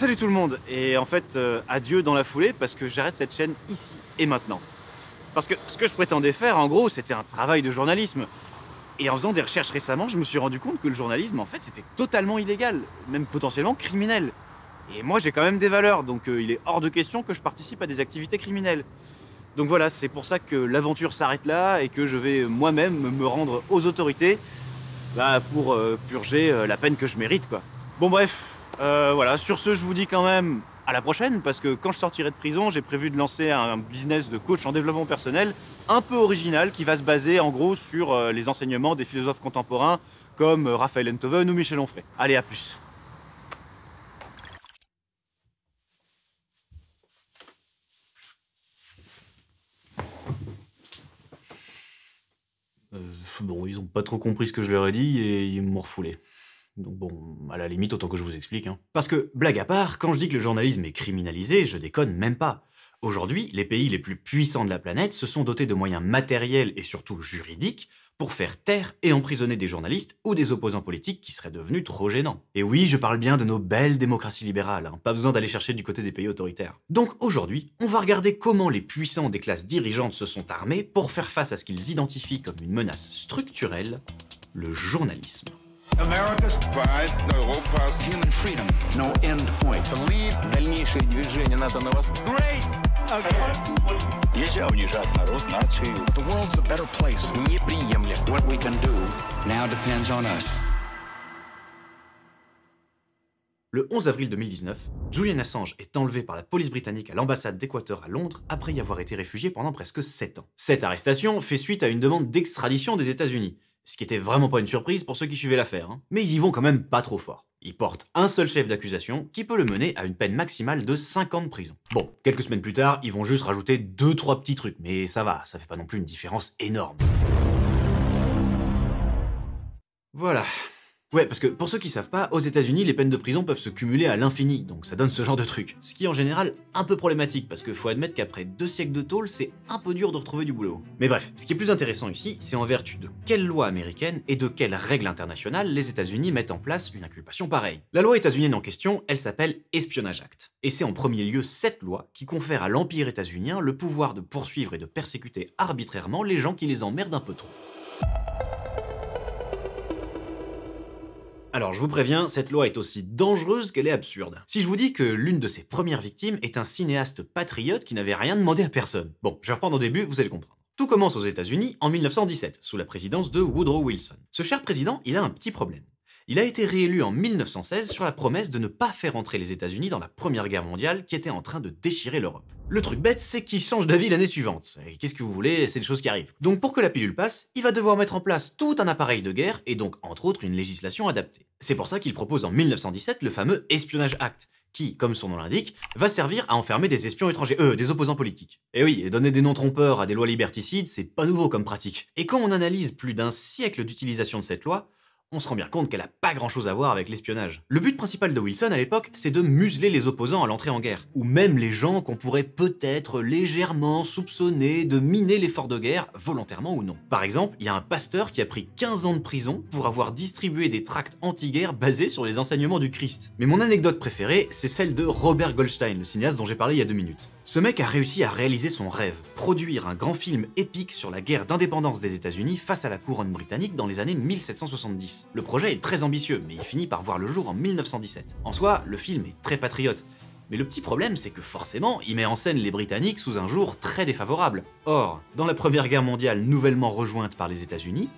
Salut tout le monde, et en fait, adieu dans la foulée parce que j'arrête cette chaîne ici et maintenant. Parce que ce que je prétendais faire, en gros, c'était un travail de journalisme. Et en faisant des recherches récemment, je me suis rendu compte que le journalisme, en fait, c'était totalement illégal, même potentiellement criminel. Et moi, j'ai quand même des valeurs, donc il est hors de question que je participe à des activités criminelles. Donc voilà, c'est pour ça que l'aventure s'arrête là et que je vais moi-même me rendre aux autorités pour purger la peine que je mérite, quoi. Bon bref, voilà, sur ce, je vous dis quand même à la prochaine, parce que quand je sortirai de prison, j'ai prévu de lancer un business de coach en développement personnel un peu original qui va se baser en gros sur les enseignements des philosophes contemporains comme Raphaël Enthoven ou Michel Onfray. Allez, à plus. Bon, ils ont pas trop compris ce que je leur ai dit et ils m'ont refoulé. Donc bon, à la limite, autant que je vous explique. Parce que, blague à part, quand je dis que le journalisme est criminalisé, je déconne même pas. Aujourd'hui, les pays les plus puissants de la planète se sont dotés de moyens matériels et surtout juridiques pour faire taire et emprisonner des journalistes ou des opposants politiques qui seraient devenus trop gênants. Et oui, je parle bien de nos belles démocraties libérales, pas besoin d'aller chercher du côté des pays autoritaires. Donc aujourd'hui, on va regarder comment les puissants des classes dirigeantes se sont armés pour faire face à ce qu'ils identifient comme une menace structurelle, le journalisme. America's pride, Europa's human freedom, no end point. To lead дальнейшее движение НАТО на восток. Great. Okay. Нельзя унижать народ, нацию. The world's a better place. Неприемлемо. What we can do now depends on us. Le 11 avril 2019, Julian Assange est enlevé par la police britannique à l'ambassade d'Équateur à Londres après y avoir été réfugié pendant presque 7 ans. Cette arrestation fait suite à une demande d'extradition des États-Unis. Ce qui était vraiment pas une surprise pour ceux qui suivaient l'affaire, Mais ils y vont quand même pas trop fort. Ils portent un seul chef d'accusation qui peut le mener à une peine maximale de 5 ans de prison. Bon, quelques semaines plus tard, ils vont juste rajouter 2-3 petits trucs, mais ça va, ça fait pas non plus une différence énorme. Voilà. Ouais, parce que pour ceux qui savent pas, aux États-Unis, les peines de prison peuvent se cumuler à l'infini, donc ça donne ce genre de truc. Ce qui est en général un peu problématique, parce que faut admettre qu'après 2 siècles de tôle, c'est un peu dur de retrouver du boulot. Mais bref, ce qui est plus intéressant ici, c'est en vertu de quelle loi américaine et de quelles règles internationales les États-Unis mettent en place une inculpation pareille. La loi états-unienne en question, elle s'appelle Espionnage Act. Et c'est en premier lieu cette loi qui confère à l'Empire états-unien le pouvoir de poursuivre et de persécuter arbitrairement les gens qui les emmerdent un peu trop. Alors je vous préviens, cette loi est aussi dangereuse qu'elle est absurde. Si je vous dis que l'une de ses premières victimes est un cinéaste patriote qui n'avait rien demandé à personne. Bon, je vais reprendre au début, vous allez comprendre. Tout commence aux États-Unis en 1917, sous la présidence de Woodrow Wilson. Ce cher président, il a un petit problème. Il a été réélu en 1916 sur la promesse de ne pas faire entrer les États-Unis dans la Première Guerre mondiale qui était en train de déchirer l'Europe. Le truc bête, c'est qu'il change d'avis l'année suivante. Et qu'est-ce que vous voulez, c'est des choses qui arrivent. Donc pour que la pilule passe, il va devoir mettre en place tout un appareil de guerre et donc entre autres une législation adaptée. C'est pour ça qu'il propose en 1917 le fameux Espionnage Act, qui, comme son nom l'indique, va servir à enfermer des espions étrangers, des opposants politiques. Et oui, donner des noms trompeurs à des lois liberticides, c'est pas nouveau comme pratique. Et quand on analyse plus d'un siècle d'utilisation de cette loi, on se rend bien compte qu'elle a pas grand chose à voir avec l'espionnage. Le but principal de Wilson à l'époque, c'est de museler les opposants à l'entrée en guerre, ou même les gens qu'on pourrait peut-être légèrement soupçonner de miner l'effort de guerre, volontairement ou non. Par exemple, il y a un pasteur qui a pris 15 ans de prison pour avoir distribué des tracts anti-guerre basés sur les enseignements du Christ. Mais mon anecdote préférée, c'est celle de Robert Goldstein, le cinéaste dont j'ai parlé il y a 2 minutes. Ce mec a réussi à réaliser son rêve, produire un grand film épique sur la guerre d'indépendance des États-Unis face à la couronne britannique dans les années 1770. Le projet est très ambitieux, mais il finit par voir le jour en 1917. En soi, le film est très patriote. Mais le petit problème, c'est que forcément, il met en scène les Britanniques sous un jour très défavorable. Or, dans la Première Guerre mondiale nouvellement rejointe par les États-Unis,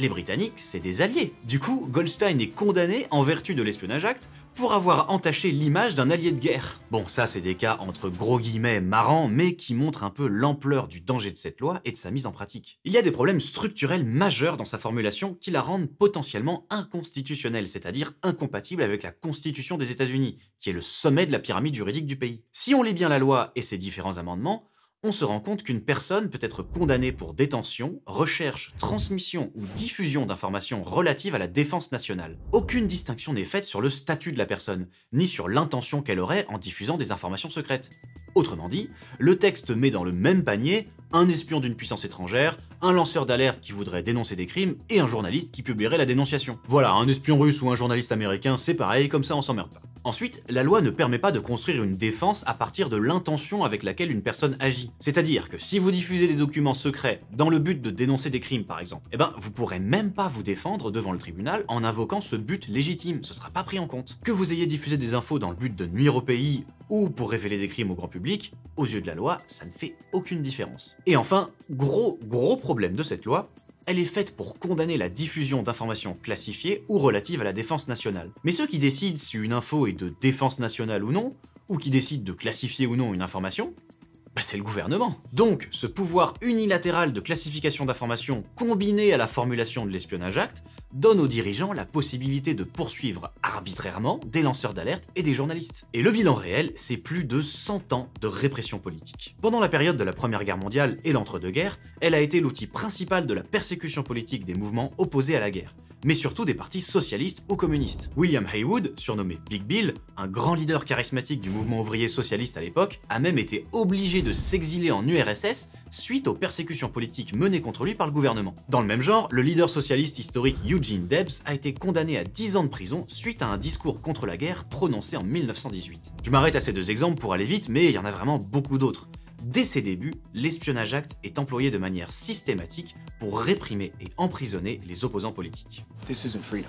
les Britanniques, c'est des alliés. Du coup, Goldstein est condamné en vertu de l'Espionnage Act pour avoir entaché l'image d'un allié de guerre. Bon, ça c'est des cas entre gros guillemets marrants, mais qui montrent un peu l'ampleur du danger de cette loi et de sa mise en pratique. Il y a des problèmes structurels majeurs dans sa formulation qui la rendent potentiellement inconstitutionnelle, c'est-à-dire incompatible avec la Constitution des États-Unis, qui est le sommet de la pyramide juridique du pays. Si on lit bien la loi et ses différents amendements, on se rend compte qu'une personne peut être condamnée pour détention, recherche, transmission ou diffusion d'informations relatives à la défense nationale. Aucune distinction n'est faite sur le statut de la personne, ni sur l'intention qu'elle aurait en diffusant des informations secrètes. Autrement dit, le texte met dans le même panier un espion d'une puissance étrangère, un lanceur d'alerte qui voudrait dénoncer des crimes et un journaliste qui publierait la dénonciation. Voilà, un espion russe ou un journaliste américain, c'est pareil, comme ça on s'emmerde pas. Ensuite, la loi ne permet pas de construire une défense à partir de l'intention avec laquelle une personne agit. C'est-à-dire que si vous diffusez des documents secrets dans le but de dénoncer des crimes par exemple, eh ben vous pourrez même pas vous défendre devant le tribunal en invoquant ce but légitime, ce sera pas pris en compte. Que vous ayez diffusé des infos dans le but de nuire au pays ou pour révéler des crimes au grand public, aux yeux de la loi, ça ne fait aucune différence. Et enfin, gros problème de cette loi, elle est faite pour condamner la diffusion d'informations classifiées ou relatives à la défense nationale. Mais ceux qui décident si une info est de défense nationale ou non, ou qui décident de classifier ou non une information, bah c'est le gouvernement. Donc, ce pouvoir unilatéral de classification d'informations combiné à la formulation de l'espionnage acte donne aux dirigeants la possibilité de poursuivre arbitrairement des lanceurs d'alerte et des journalistes. Et le bilan réel, c'est plus de 100 ans de répression politique. Pendant la période de la Première Guerre mondiale et l'entre-deux-guerres, elle a été l'outil principal de la persécution politique des mouvements opposés à la guerre, mais surtout des partis socialistes ou communistes. William Haywood, surnommé Big Bill, un grand leader charismatique du mouvement ouvrier socialiste à l'époque, a même été obligé de s'exiler en URSS suite aux persécutions politiques menées contre lui par le gouvernement. Dans le même genre, le leader socialiste historique Eugene Debs a été condamné à 10 ans de prison suite à un discours contre la guerre prononcé en 1918. Je m'arrête à ces deux exemples pour aller vite, mais il y en a vraiment beaucoup d'autres. Dès ses débuts, l'espionnage acte est employé de manière systématique pour réprimer et emprisonner les opposants politiques. This isn't freedom.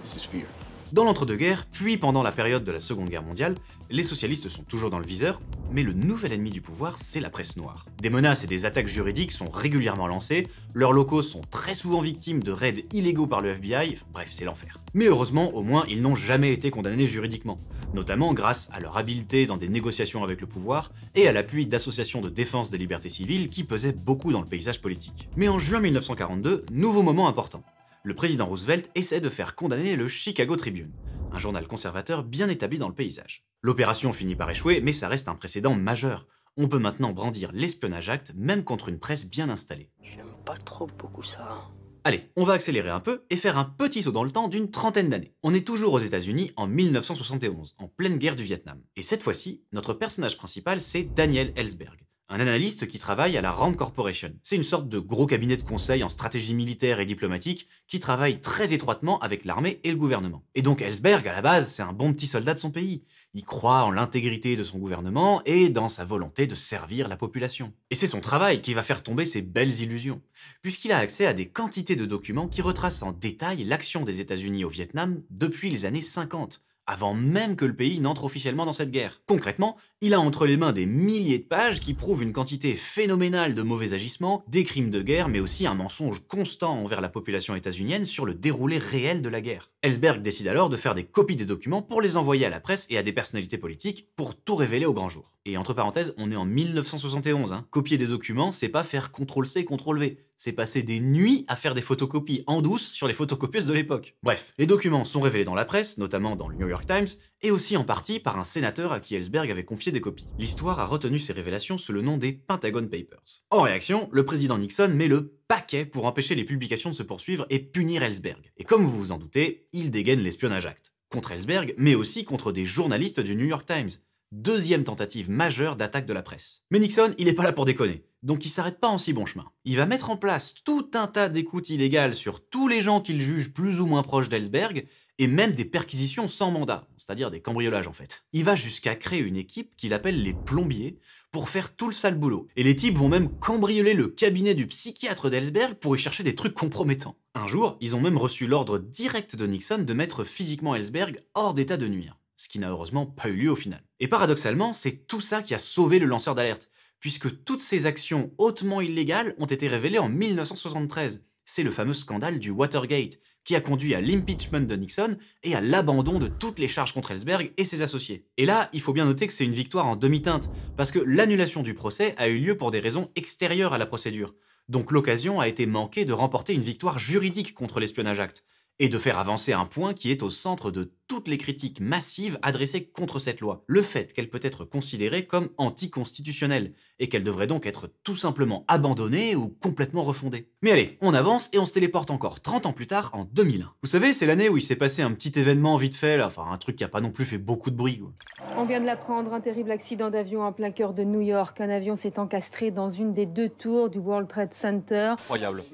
This is fear. Dans l'entre-deux-guerres, puis pendant la période de la Seconde Guerre mondiale, les socialistes sont toujours dans le viseur, mais le nouvel ennemi du pouvoir, c'est la presse noire. Des menaces et des attaques juridiques sont régulièrement lancées, leurs locaux sont très souvent victimes de raids illégaux par le FBI, bref, c'est l'enfer. Mais heureusement, au moins, ils n'ont jamais été condamnés juridiquement, notamment grâce à leur habileté dans des négociations avec le pouvoir et à l'appui d'associations de défense des libertés civiles qui pesaient beaucoup dans le paysage politique. Mais en juin 1942, nouveau moment important. Le président Roosevelt essaie de faire condamner le Chicago Tribune, un journal conservateur bien établi dans le paysage. L'opération finit par échouer, mais ça reste un précédent majeur. On peut maintenant brandir l'espionnage acte même contre une presse bien installée. J'aime pas trop beaucoup ça. Allez, on va accélérer un peu et faire un petit saut dans le temps d'une trentaine d'années. On est toujours aux États-Unis en 1971, en pleine guerre du Vietnam. Et cette fois-ci, notre personnage principal, c'est Daniel Ellsberg, un analyste qui travaille à la Rand Corporation. C'est une sorte de gros cabinet de conseil en stratégie militaire et diplomatique qui travaille très étroitement avec l'armée et le gouvernement. Et donc Ellsberg, à la base, c'est un bon petit soldat de son pays. Il croit en l'intégrité de son gouvernement et dans sa volonté de servir la population. Et c'est son travail qui va faire tomber ses belles illusions, puisqu'il a accès à des quantités de documents qui retracent en détail l'action des États-Unis au Vietnam depuis les années 50. Avant même que le pays n'entre officiellement dans cette guerre. Concrètement, il a entre les mains des milliers de pages qui prouvent une quantité phénoménale de mauvais agissements, des crimes de guerre, mais aussi un mensonge constant envers la population états-unienne sur le déroulé réel de la guerre. Ellsberg décide alors de faire des copies des documents pour les envoyer à la presse et à des personnalités politiques pour tout révéler au grand jour. Et entre parenthèses, on est en 1971, hein. Copier des documents, c'est pas faire CTRL-C, CTRL-V. C'est passer des nuits à faire des photocopies en douce sur les photocopieuses de l'époque. Bref, les documents sont révélés dans la presse, notamment dans le New York Times, et aussi en partie par un sénateur à qui Ellsberg avait confié des copies. L'histoire a retenu ces révélations sous le nom des Pentagon Papers. En réaction, le président Nixon met le paquet pour empêcher les publications de se poursuivre et punir Ellsberg. Et comme vous vous en doutez, il dégaine l'espionnage acte. Contre Ellsberg, mais aussi contre des journalistes du New York Times. Deuxième tentative majeure d'attaque de la presse. Mais Nixon, il est pas là pour déconner, donc il s'arrête pas en si bon chemin. Il va mettre en place tout un tas d'écoutes illégales sur tous les gens qu'il juge plus ou moins proches d'Ellsberg, et même des perquisitions sans mandat, c'est-à-dire des cambriolages en fait. Il va jusqu'à créer une équipe qu'il appelle les plombiers, pour faire tout le sale boulot. Et les types vont même cambrioler le cabinet du psychiatre d'Ellsberg pour y chercher des trucs compromettants. Un jour, ils ont même reçu l'ordre direct de Nixon de mettre physiquement Ellsberg hors d'état de nuire. Ce qui n'a heureusement pas eu lieu au final. Et paradoxalement, c'est tout ça qui a sauvé le lanceur d'alerte, puisque toutes ces actions hautement illégales ont été révélées en 1973. C'est le fameux scandale du Watergate, qui a conduit à l'impeachment de Nixon et à l'abandon de toutes les charges contre Ellsberg et ses associés. Et là, il faut bien noter que c'est une victoire en demi-teinte, parce que l'annulation du procès a eu lieu pour des raisons extérieures à la procédure. Donc l'occasion a été manquée de remporter une victoire juridique contre l'espionnage acte, et de faire avancer un point qui est au centre de toutes les critiques massives adressées contre cette loi. Le fait qu'elle peut être considérée comme anticonstitutionnelle, et qu'elle devrait donc être tout simplement abandonnée ou complètement refondée. Mais allez, on avance et on se téléporte encore 30 ans plus tard, en 2001. Vous savez, c'est l'année où il s'est passé un petit événement vite fait, là, enfin un truc qui a pas non plus fait beaucoup de bruit, quoi. On vient de l'apprendre, un terrible accident d'avion en plein cœur de New York. Un avion s'est encastré dans une des deux tours du World Trade Center. Incroyable.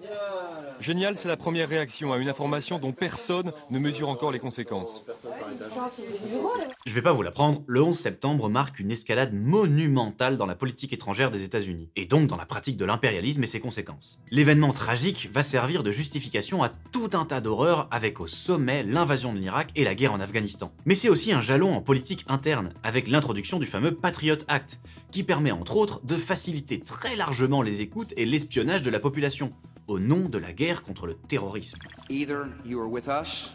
Génial, c'est la première réaction à une information dont personne ne mesure encore les conséquences. Je vais pas vous l'apprendre, le 11 septembre marque une escalade monumentale dans la politique étrangère des États-Unis, et donc dans la pratique de l'impérialisme et ses conséquences. L'événement tragique va servir de justification à tout un tas d'horreurs, avec au sommet l'invasion de l'Irak et la guerre en Afghanistan. Mais c'est aussi un jalon en politique interne, avec l'introduction du fameux Patriot Act, qui permet entre autres de faciliter très largement les écoutes et l'espionnage de la population, au nom de la guerre contre le terrorisme. Either you are with us,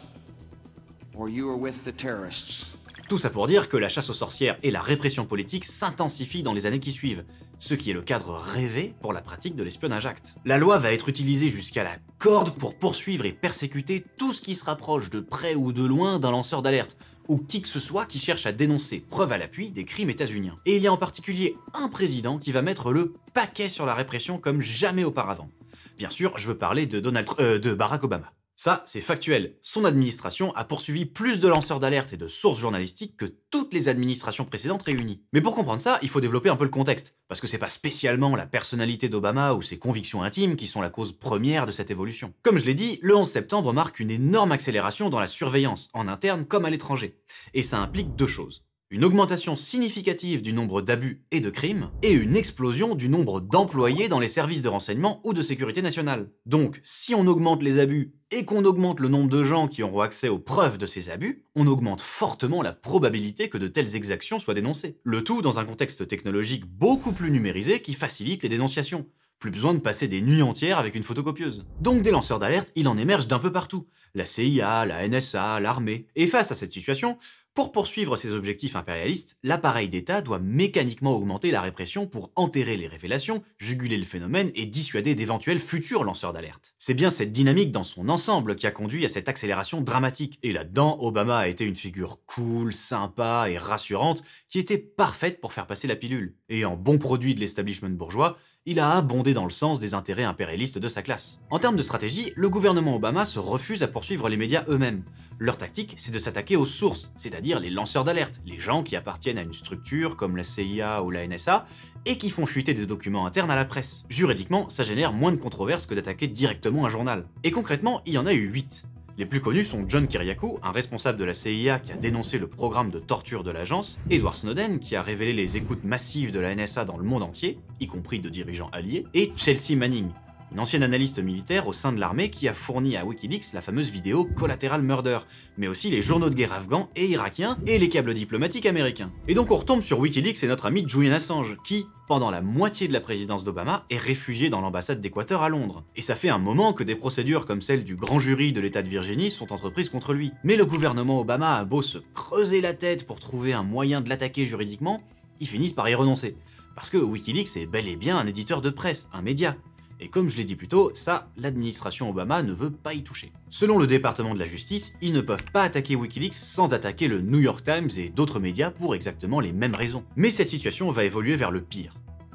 or you are with the terrorists. Tout ça pour dire que la chasse aux sorcières et la répression politique s'intensifient dans les années qui suivent, ce qui est le cadre rêvé pour la pratique de l'espionnage acte. La loi va être utilisée jusqu'à la corde pour poursuivre et persécuter tout ce qui se rapproche de près ou de loin d'un lanceur d'alerte, ou qui que ce soit qui cherche à dénoncer, preuve à l'appui, des crimes états-uniens. Et il y a en particulier un président qui va mettre le paquet sur la répression comme jamais auparavant. Bien sûr, je veux parler de Barack Obama. Ça, c'est factuel. Son administration a poursuivi plus de lanceurs d'alerte et de sources journalistiques que toutes les administrations précédentes réunies. Mais pour comprendre ça, il faut développer un peu le contexte, parce que c'est pas spécialement la personnalité d'Obama ou ses convictions intimes qui sont la cause première de cette évolution. Comme je l'ai dit, le 11 septembre marque une énorme accélération dans la surveillance, en interne comme à l'étranger. Et ça implique deux choses. Une augmentation significative du nombre d'abus et de crimes, et une explosion du nombre d'employés dans les services de renseignement ou de sécurité nationale. Donc, si on augmente les abus et qu'on augmente le nombre de gens qui auront accès aux preuves de ces abus, on augmente fortement la probabilité que de telles exactions soient dénoncées. Le tout dans un contexte technologique beaucoup plus numérisé qui facilite les dénonciations. Plus besoin de passer des nuits entières avec une photocopieuse. Donc des lanceurs d'alerte, il en émerge d'un peu partout. La CIA, la NSA, l'armée. Et face à cette situation, pour poursuivre ses objectifs impérialistes, l'appareil d'État doit mécaniquement augmenter la répression pour enterrer les révélations, juguler le phénomène et dissuader d'éventuels futurs lanceurs d'alerte. C'est bien cette dynamique dans son ensemble qui a conduit à cette accélération dramatique. Et là-dedans, Obama a été une figure cool, sympa et rassurante qui était parfaite pour faire passer la pilule. Et en bon produit de l'establishment bourgeois, il a abondé dans le sens des intérêts impérialistes de sa classe. En termes de stratégie, le gouvernement Obama se refuse à poursuivre les médias eux-mêmes. Leur tactique, c'est de s'attaquer aux sources, c'est-à-dire les lanceurs d'alerte, les gens qui appartiennent à une structure comme la CIA ou la NSA, et qui font fuiter des documents internes à la presse. Juridiquement, ça génère moins de controverses que d'attaquer directement un journal. Et concrètement, il y en a eu 8. Les plus connus sont John Kiriakou, un responsable de la CIA qui a dénoncé le programme de torture de l'agence, Edward Snowden qui a révélé les écoutes massives de la NSA dans le monde entier, y compris de dirigeants alliés, et Chelsea Manning, une ancienne analyste militaire au sein de l'armée qui a fourni à Wikileaks la fameuse vidéo Collateral Murder, mais aussi les journaux de guerre afghans et irakiens et les câbles diplomatiques américains. Et donc on retombe sur Wikileaks et notre ami Julian Assange, qui, pendant la moitié de la présidence d'Obama, est réfugié dans l'ambassade d'Équateur à Londres. Et ça fait un moment que des procédures comme celle du grand jury de l'État de Virginie sont entreprises contre lui. Mais le gouvernement Obama a beau se creuser la tête pour trouver un moyen de l'attaquer juridiquement, ils finissent par y renoncer. Parce que Wikileaks est bel et bien un éditeur de presse, un média. Et comme je l'ai dit plus tôt, ça, l'administration Obama ne veut pas y toucher. Selon le département de la justice, ils ne peuvent pas attaquer Wikileaks sans attaquer le New York Times et d'autres médias pour exactement les mêmes raisons. Mais cette situation va évoluer vers le pire.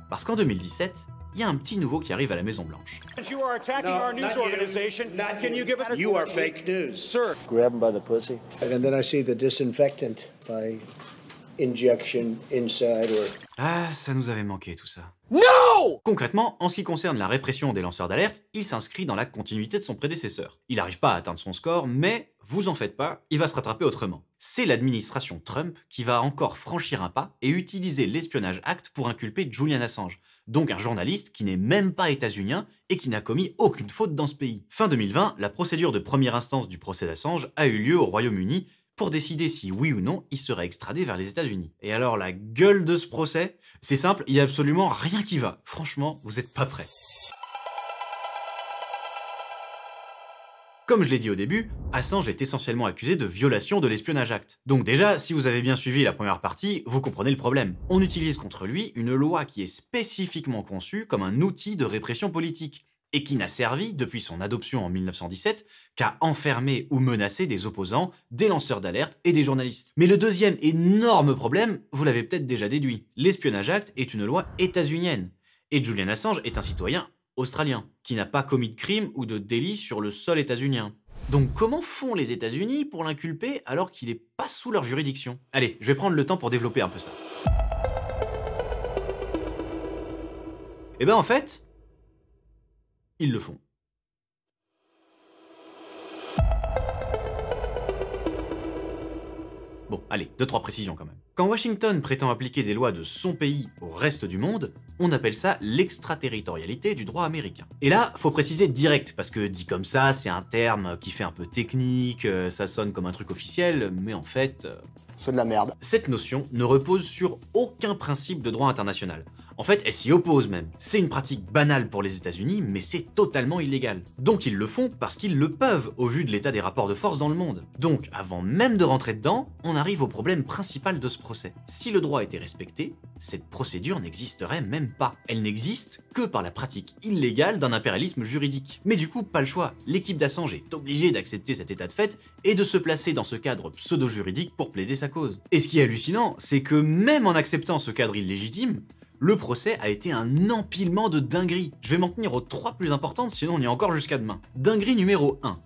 Parce qu'en 2017, il y a un petit nouveau qui arrive à la Maison Blanche. You are attacking our news organization. Can you give us... You are fake news. Sir. Grab him by the pussy. And then I see the disinfectant by injection inside or... Ah, ça nous avait manqué tout ça. No! Concrètement, en ce qui concerne la répression des lanceurs d'alerte, il s'inscrit dans la continuité de son prédécesseur. Il n'arrive pas à atteindre son score, mais, vous en faites pas, il va se rattraper autrement. C'est l'administration Trump qui va encore franchir un pas et utiliser l'Espionnage Act pour inculper Julian Assange, donc un journaliste qui n'est même pas états-unien et qui n'a commis aucune faute dans ce pays. Fin 2020, la procédure de première instance du procès d'Assange a eu lieu au Royaume-Uni pour décider si oui ou non il serait extradé vers les États-Unis. Et alors la gueule de ce procès, c'est simple, il y a absolument rien qui va. Franchement, vous êtes pas prêts. Comme je l'ai dit au début, Assange est essentiellement accusé de violation de l'Espionnage Act. Donc déjà, si vous avez bien suivi la première partie, vous comprenez le problème. On utilise contre lui une loi qui est spécifiquement conçue comme un outil de répression politique, et qui n'a servi, depuis son adoption en 1917, qu'à enfermer ou menacer des opposants, des lanceurs d'alerte et des journalistes. Mais le deuxième énorme problème, vous l'avez peut-être déjà déduit, l'Espionnage Act est une loi états-unienne, et Julian Assange est un citoyen australien, qui n'a pas commis de crime ou de délit sur le sol états-unien. Donc comment font les États-Unis pour l'inculper alors qu'il n'est pas sous leur juridiction? Allez, je vais prendre le temps pour développer un peu ça. Et ben en fait, ils le font. Bon, allez, 2-3 précisions quand même. Quand Washington prétend appliquer des lois de son pays au reste du monde, on appelle ça l'extraterritorialité du droit américain. Et là, faut préciser direct, parce que dit comme ça, c'est un terme qui fait un peu technique, ça sonne comme un truc officiel, mais en fait... c'est de la merde. Cette notion ne repose sur aucun principe de droit international. En fait, elle s'y oppose même. C'est une pratique banale pour les États-Unis, mais c'est totalement illégal. Donc ils le font parce qu'ils le peuvent, au vu de l'état des rapports de force dans le monde. Donc, avant même de rentrer dedans, on arrive au problème principal de ce procès. Si le droit était respecté, cette procédure n'existerait même pas. Elle n'existe que par la pratique illégale d'un impérialisme juridique. Mais du coup, pas le choix. L'équipe d'Assange est obligée d'accepter cet état de fait et de se placer dans ce cadre pseudo-juridique pour plaider sa cause. Et ce qui est hallucinant, c'est que même en acceptant ce cadre illégitime, le procès a été un empilement de dingueries. Je vais m'en tenir aux 3 plus importantes, sinon on y est encore jusqu'à demain. Dinguerie numéro 1.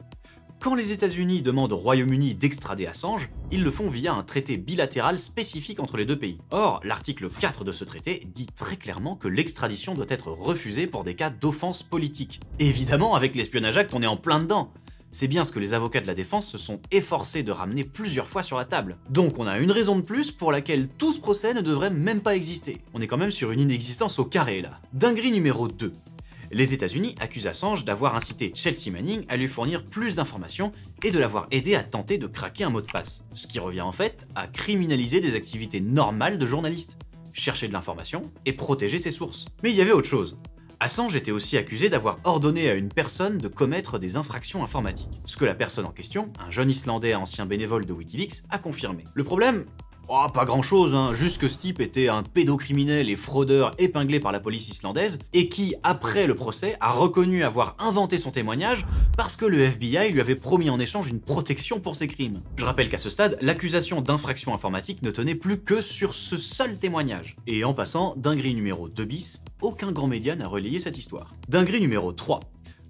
Quand les États-Unis demandent au Royaume-Uni d'extrader Assange, ils le font via un traité bilatéral spécifique entre les deux pays. Or, l'article 4 de ce traité dit très clairement que l'extradition doit être refusée pour des cas d'offense politique. Évidemment, avec l'Espionnage Act, on est en plein dedans. C'est bien ce que les avocats de la défense se sont efforcés de ramener plusieurs fois sur la table. Donc on a une raison de plus pour laquelle tout ce procès ne devrait même pas exister. On est quand même sur une inexistence au carré là. Dinguerie numéro 2. Les États-Unis accusent Assange d'avoir incité Chelsea Manning à lui fournir plus d'informations et de l'avoir aidé à tenter de craquer un mot de passe. Ce qui revient en fait à criminaliser des activités normales de journalistes. Chercher de l'information et protéger ses sources. Mais il y avait autre chose. Assange était aussi accusé d'avoir ordonné à une personne de commettre des infractions informatiques. Ce que la personne en question, un jeune Islandais ancien bénévole de Wikileaks, a confirmé. Le problème ? Oh, pas grand chose, hein, juste que ce type était un pédocriminel et fraudeur épinglé par la police islandaise et qui, après le procès, a reconnu avoir inventé son témoignage parce que le FBI lui avait promis en échange une protection pour ses crimes. Je rappelle qu'à ce stade, l'accusation d'infraction informatique ne tenait plus que sur ce seul témoignage. Et en passant, dinguerie numéro 2 bis, aucun grand média n'a relayé cette histoire. Dinguerie numéro 3.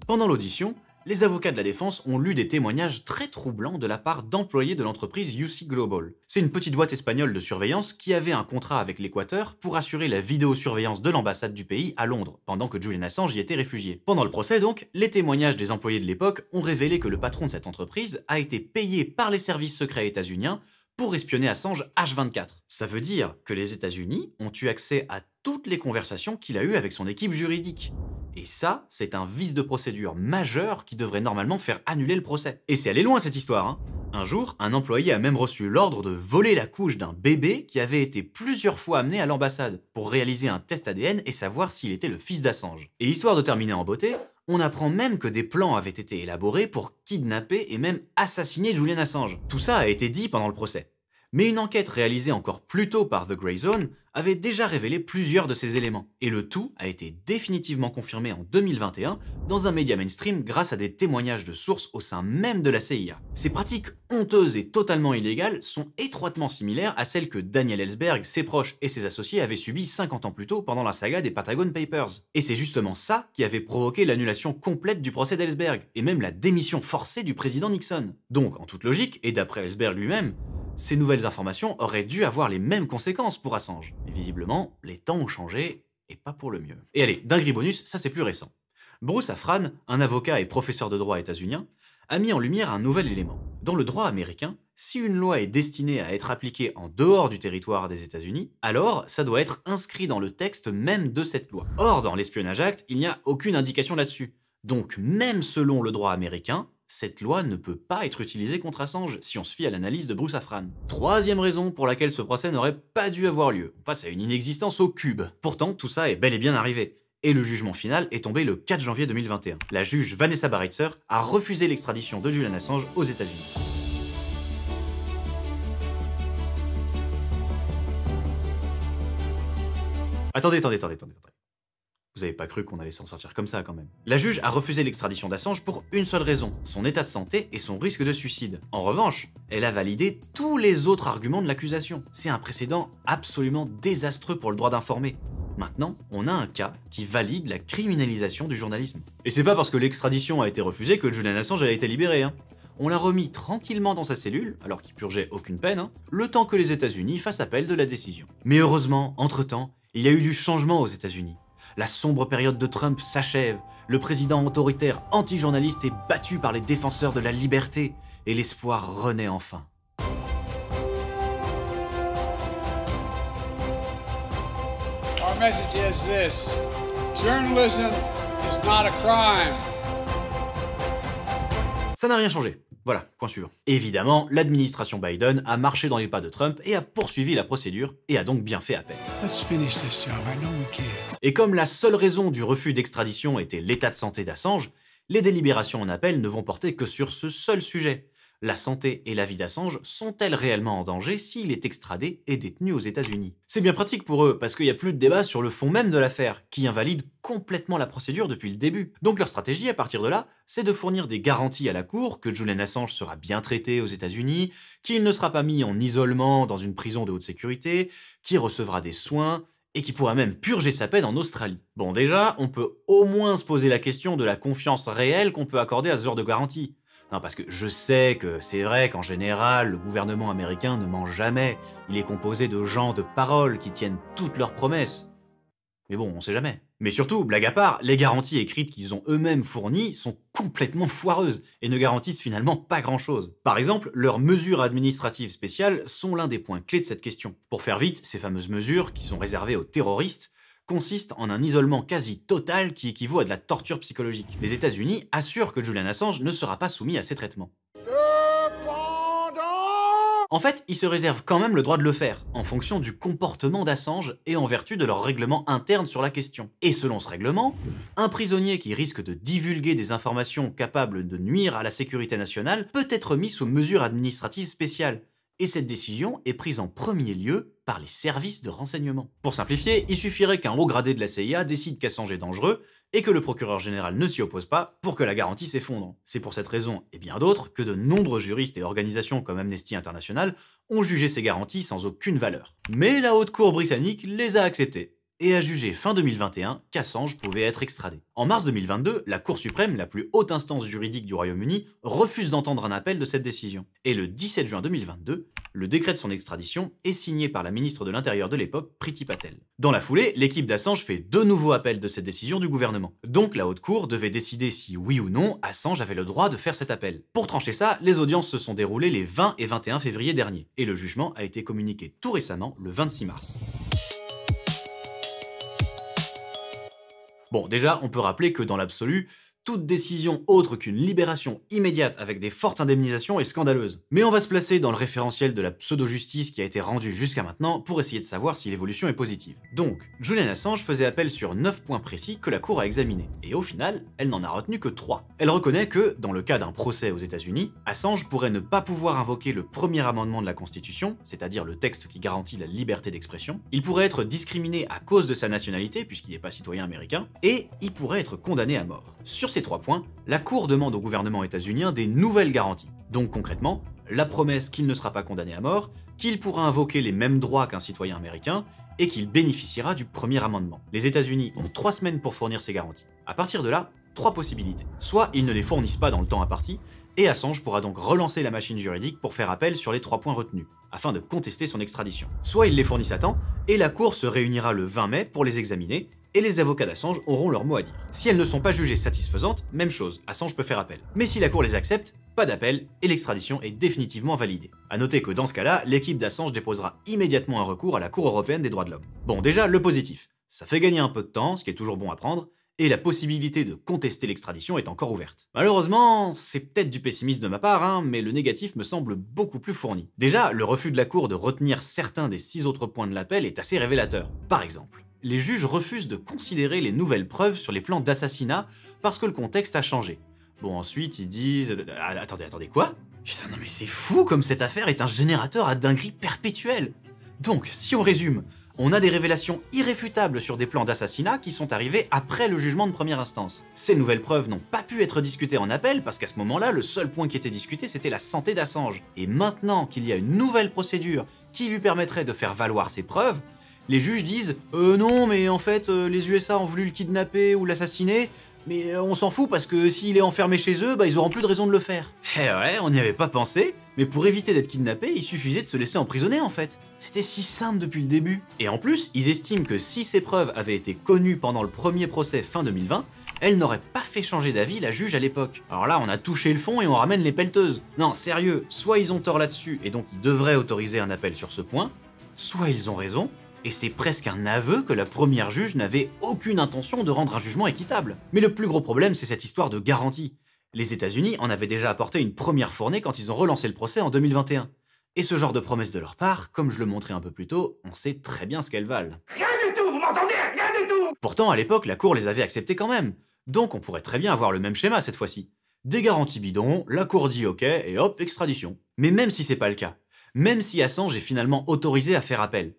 Pendant l'audition, les avocats de la défense ont lu des témoignages très troublants de la part d'employés de l'entreprise UC Global. C'est une petite boîte espagnole de surveillance qui avait un contrat avec l'Équateur pour assurer la vidéosurveillance de l'ambassade du pays à Londres, pendant que Julian Assange y était réfugié. Pendant le procès donc, les témoignages des employés de l'époque ont révélé que le patron de cette entreprise a été payé par les services secrets états-uniens pour espionner Assange H24. Ça veut dire que les États-Unis ont eu accès à toutes les conversations qu'il a eues avec son équipe juridique. Et ça, c'est un vice de procédure majeur qui devrait normalement faire annuler le procès. Et c'est allé loin cette histoire, hein. Un jour, un employé a même reçu l'ordre de voler la couche d'un bébé qui avait été plusieurs fois amené à l'ambassade pour réaliser un test ADN et savoir s'il était le fils d'Assange. Et histoire de terminer en beauté, on apprend même que des plans avaient été élaborés pour kidnapper et même assassiner Julian Assange. Tout ça a été dit pendant le procès. Mais une enquête réalisée encore plus tôt par The Grey Zone avait déjà révélé plusieurs de ces éléments, et le tout a été définitivement confirmé en 2021 dans un média mainstream grâce à des témoignages de sources au sein même de la CIA. Ces pratiques honteuses et totalement illégales sont étroitement similaires à celles que Daniel Ellsberg, ses proches et ses associés avaient subies 50 ans plus tôt pendant la saga des Pentagon Papers. Et c'est justement ça qui avait provoqué l'annulation complète du procès d'Ellsberg, et même la démission forcée du président Nixon. Donc, en toute logique, et d'après Ellsberg lui-même, ces nouvelles informations auraient dû avoir les mêmes conséquences pour Assange. Mais visiblement, les temps ont changé, et pas pour le mieux. Et allez, dinguerie bonus, ça c'est plus récent. Bruce Afran, un avocat et professeur de droit états-unien, a mis en lumière un nouvel élément. Dans le droit américain, si une loi est destinée à être appliquée en dehors du territoire des États-Unis, alors ça doit être inscrit dans le texte même de cette loi. Or, dans l'Espionnage Act, il n'y a aucune indication là-dessus. Donc, même selon le droit américain, cette loi ne peut pas être utilisée contre Assange si on se fie à l'analyse de Bruce Afran. Troisième raison pour laquelle ce procès n'aurait pas dû avoir lieu. On passe à une inexistence au cube. Pourtant, tout ça est bel et bien arrivé. Et le jugement final est tombé le 4 janvier 2021. La juge Vanessa Baritzer a refusé l'extradition de Julian Assange aux États-Unis. Attendez. Vous avez pas cru qu'on allait s'en sortir comme ça quand même. La juge a refusé l'extradition d'Assange pour une seule raison, son état de santé et son risque de suicide. En revanche, elle a validé tous les autres arguments de l'accusation. C'est un précédent absolument désastreux pour le droit d'informer. Maintenant, on a un cas qui valide la criminalisation du journalisme. Et c'est pas parce que l'extradition a été refusée que Julian Assange a été libéré, hein. On l'a remis tranquillement dans sa cellule, alors qu'il purgeait aucune peine, hein, le temps que les États-Unis fassent appel de la décision. Mais heureusement, entre-temps, il y a eu du changement aux États-Unis. La sombre période de Trump s'achève, le président autoritaire anti-journaliste est battu par les défenseurs de la liberté, et l'espoir renaît enfin. Our message is this. Journalism is not a crime. Ça n'a rien changé. Voilà, point suivant. Évidemment, l'administration Biden a marché dans les pas de Trump et a poursuivi la procédure et a donc bien fait appel. Let's finish this job. I know we can. Et comme la seule raison du refus d'extradition était l'état de santé d'Assange, les délibérations en appel ne vont porter que sur ce seul sujet. La santé et la vie d'Assange sont-elles réellement en danger s'il est extradé et détenu aux États-Unis? C'est bien pratique pour eux, parce qu'il n'y a plus de débat sur le fond même de l'affaire, qui invalide complètement la procédure depuis le début. Donc leur stratégie, à partir de là, c'est de fournir des garanties à la Cour que Julian Assange sera bien traité aux États-Unis, qu'il ne sera pas mis en isolement dans une prison de haute sécurité, qu'il recevra des soins, et qui pourra même purger sa peine en Australie. Bon déjà, on peut au moins se poser la question de la confiance réelle qu'on peut accorder à ce genre de garantie. Non, parce que je sais que c'est vrai qu'en général, le gouvernement américain ne ment jamais. Il est composé de gens de parole qui tiennent toutes leurs promesses. Mais bon, on sait jamais. Mais surtout, blague à part, les garanties écrites qu'ils ont eux-mêmes fournies sont complètement foireuses et ne garantissent finalement pas grand-chose. Par exemple, leurs mesures administratives spéciales sont l'un des points clés de cette question. Pour faire vite, ces fameuses mesures, qui sont réservées aux terroristes, consiste en un isolement quasi total qui équivaut à de la torture psychologique. Les États-Unis assurent que Julian Assange ne sera pas soumis à ces traitements. En fait, ils se réservent quand même le droit de le faire, en fonction du comportement d'Assange et en vertu de leur règlement interne sur la question. Et selon ce règlement, un prisonnier qui risque de divulguer des informations capables de nuire à la sécurité nationale peut être mis sous mesure administrative spéciale. Et cette décision est prise en premier lieu par les services de renseignement. Pour simplifier, il suffirait qu'un haut gradé de la CIA décide qu'Assange est dangereux et que le procureur général ne s'y oppose pas pour que la garantie s'effondre. C'est pour cette raison, et bien d'autres, que de nombreux juristes et organisations comme Amnesty International ont jugé ces garanties sans aucune valeur. Mais la haute cour britannique les a acceptées et a jugé fin 2021 qu'Assange pouvait être extradé. En mars 2022, la Cour suprême, la plus haute instance juridique du Royaume-Uni, refuse d'entendre un appel de cette décision. Et le 17 juin 2022, le décret de son extradition est signé par la ministre de l'Intérieur de l'époque, Priti Patel. Dans la foulée, l'équipe d'Assange fait de nouveaux appels de cette décision du gouvernement. Donc la haute cour devait décider si oui ou non Assange avait le droit de faire cet appel. Pour trancher ça, les audiences se sont déroulées les 20 et 21 février dernier, et le jugement a été communiqué tout récemment, le 26 mars. Bon, déjà, on peut rappeler que dans l'absolu, toute décision autre qu'une libération immédiate avec des fortes indemnisations est scandaleuse. Mais on va se placer dans le référentiel de la pseudo-justice qui a été rendue jusqu'à maintenant pour essayer de savoir si l'évolution est positive. Donc, Julian Assange faisait appel sur 9 points précis que la Cour a examinés. Et au final, elle n'en a retenu que 3. Elle reconnaît que, dans le cas d'un procès aux États-Unis, Assange pourrait ne pas pouvoir invoquer le premier amendement de la Constitution, c'est-à-dire le texte qui garantit la liberté d'expression. Il pourrait être discriminé à cause de sa nationalité, puisqu'il n'est pas citoyen américain, et il pourrait être condamné à mort. Sur ces 3 points, la Cour demande au gouvernement états-unien des nouvelles garanties. Donc concrètement, la promesse qu'il ne sera pas condamné à mort, qu'il pourra invoquer les mêmes droits qu'un citoyen américain, et qu'il bénéficiera du premier amendement. Les États-Unis ont 3 semaines pour fournir ces garanties. À partir de là, 3 possibilités. Soit ils ne les fournissent pas dans le temps imparti, et Assange pourra donc relancer la machine juridique pour faire appel sur les 3 points retenus, afin de contester son extradition. Soit ils les fournissent à temps, et la Cour se réunira le 20 mai pour les examiner, et les avocats d'Assange auront leur mot à dire. Si elles ne sont pas jugées satisfaisantes, même chose, Assange peut faire appel. Mais si la Cour les accepte, pas d'appel, et l'extradition est définitivement validée. A noter que dans ce cas-là, l'équipe d'Assange déposera immédiatement un recours à la Cour européenne des droits de l'homme. Bon, déjà, le positif. Ça fait gagner un peu de temps, ce qui est toujours bon à prendre, et la possibilité de contester l'extradition est encore ouverte. Malheureusement, c'est peut-être du pessimisme de ma part, mais le négatif me semble beaucoup plus fourni. Déjà, le refus de la Cour de retenir certains des 6 autres points de l'appel est assez révélateur. Par exemple, les juges refusent de considérer les nouvelles preuves sur les plans d'assassinat parce que le contexte a changé. Bon, ensuite, ils disent... Attendez, quoi? Putain, non mais c'est fou comme cette affaire est un générateur à dinguerie perpétuelle. Donc, si on résume, on a des révélations irréfutables sur des plans d'assassinat qui sont arrivés après le jugement de première instance. Ces nouvelles preuves n'ont pas pu être discutées en appel parce qu'à ce moment-là, le seul point qui était discuté, c'était la santé d'Assange. Et maintenant qu'il y a une nouvelle procédure qui lui permettrait de faire valoir ces preuves, les juges disent « non, mais en fait, les USA ont voulu le kidnapper ou l'assassiner, mais on s'en fout parce que s'il est enfermé chez eux, ils auront plus de raison de le faire. » Eh ouais, on n'y avait pas pensé, mais pour éviter d'être kidnappé, il suffisait de se laisser emprisonner en fait. C'était si simple depuis le début. Et en plus, ils estiment que si ces preuves avaient été connues pendant le premier procès fin 2020, elles n'auraient pas fait changer d'avis la juge à l'époque. Alors là, on a touché le fond et on ramène les pelleteuses. Non, sérieux, soit ils ont tort là-dessus et donc ils devraient autoriser un appel sur ce point, soit ils ont raison, Et c'est presque un aveu que la première juge n'avait aucune intention de rendre un jugement équitable. Mais le plus gros problème, c'est cette histoire de garantie. Les États-Unis en avaient déjà apporté une première fournée quand ils ont relancé le procès en 2021. Et ce genre de promesses de leur part, comme je le montrais un peu plus tôt, on sait très bien ce qu'elles valent. Rien du tout, vous m'entendez? Rien du tout! Pourtant, à l'époque, la Cour les avait acceptées quand même. Donc on pourrait très bien avoir le même schéma cette fois-ci. Des garanties bidons, la Cour dit ok, et hop, extradition. Mais même si c'est pas le cas, même si Assange est finalement autorisé à faire appel,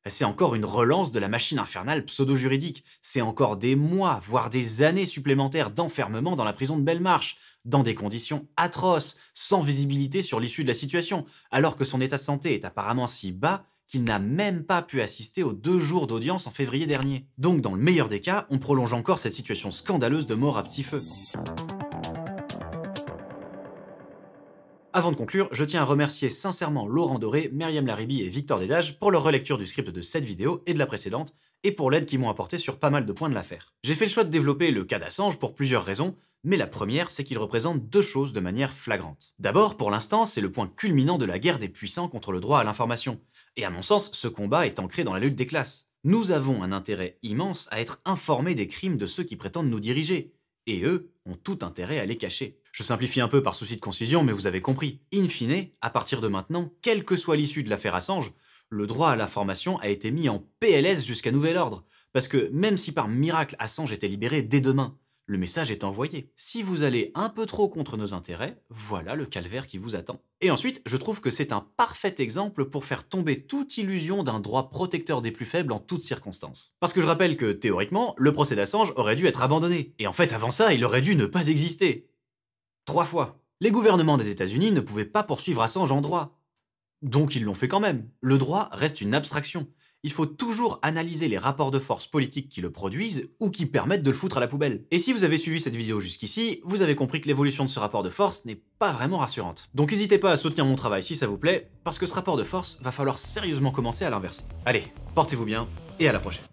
c'est encore une relance de la machine infernale pseudo-juridique. C'est encore des mois, voire des années supplémentaires d'enfermement dans la prison de Belmarsh, dans des conditions atroces, sans visibilité sur l'issue de la situation, alors que son état de santé est apparemment si bas qu'il n'a même pas pu assister aux 2 jours d'audience en février dernier. Donc dans le meilleur des cas, on prolonge encore cette situation scandaleuse de mort à petit feu. Avant de conclure, je tiens à remercier sincèrement Laurent Doré, Myriam Laribi et Victor Dédage pour leur relecture du script de cette vidéo et de la précédente, et pour l'aide qu'ils m'ont apporté sur pas mal de points de l'affaire. J'ai fait le choix de développer le cas d'Assange pour plusieurs raisons, mais la première, c'est qu'il représente 2 choses de manière flagrante. D'abord, pour l'instant, c'est le point culminant de la guerre des puissants contre le droit à l'information. Et à mon sens, ce combat est ancré dans la lutte des classes. Nous avons un intérêt immense à être informés des crimes de ceux qui prétendent nous diriger, et eux ont tout intérêt à les cacher. Je simplifie un peu par souci de concision, mais vous avez compris. In fine, à partir de maintenant, quelle que soit l'issue de l'affaire Assange, le droit à l'information a été mis en PLS jusqu'à nouvel ordre. Parce que même si par miracle Assange était libéré dès demain, le message est envoyé. Si vous allez un peu trop contre nos intérêts, voilà le calvaire qui vous attend. Et ensuite, je trouve que c'est un parfait exemple pour faire tomber toute illusion d'un droit protecteur des plus faibles en toutes circonstances. Parce que je rappelle que, théoriquement, le procès d'Assange aurait dû être abandonné. Et en fait, avant ça, il aurait dû ne pas exister. 3 fois. Les gouvernements des États-Unis ne pouvaient pas poursuivre Assange en droit. Donc ils l'ont fait quand même. Le droit reste une abstraction. Il faut toujours analyser les rapports de force politiques qui le produisent ou qui permettent de le foutre à la poubelle. Et si vous avez suivi cette vidéo jusqu'ici, vous avez compris que l'évolution de ce rapport de force n'est pas vraiment rassurante. Donc n'hésitez pas à soutenir mon travail si ça vous plaît, parce que ce rapport de force va falloir sérieusement commencer à l'inverser. Allez, portez-vous bien, et à la prochaine.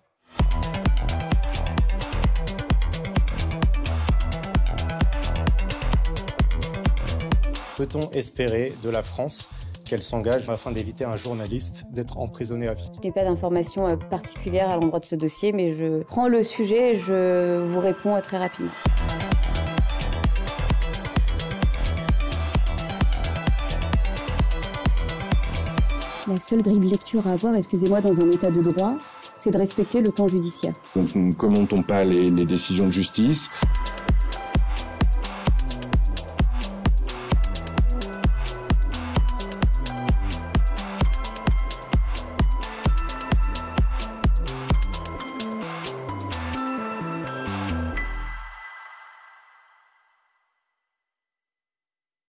Peut-on espérer de la France qu'elle s'engage afin d'éviter à un journaliste d'être emprisonné à vie? Je n'ai pas d'informations particulières à l'endroit de ce dossier, mais je prends le sujet et je vous réponds très rapidement. La seule grille de lecture à avoir, excusez-moi, dans un état de droit, c'est de respecter le temps judiciaire. Donc, ne commentons pas les décisions de justice.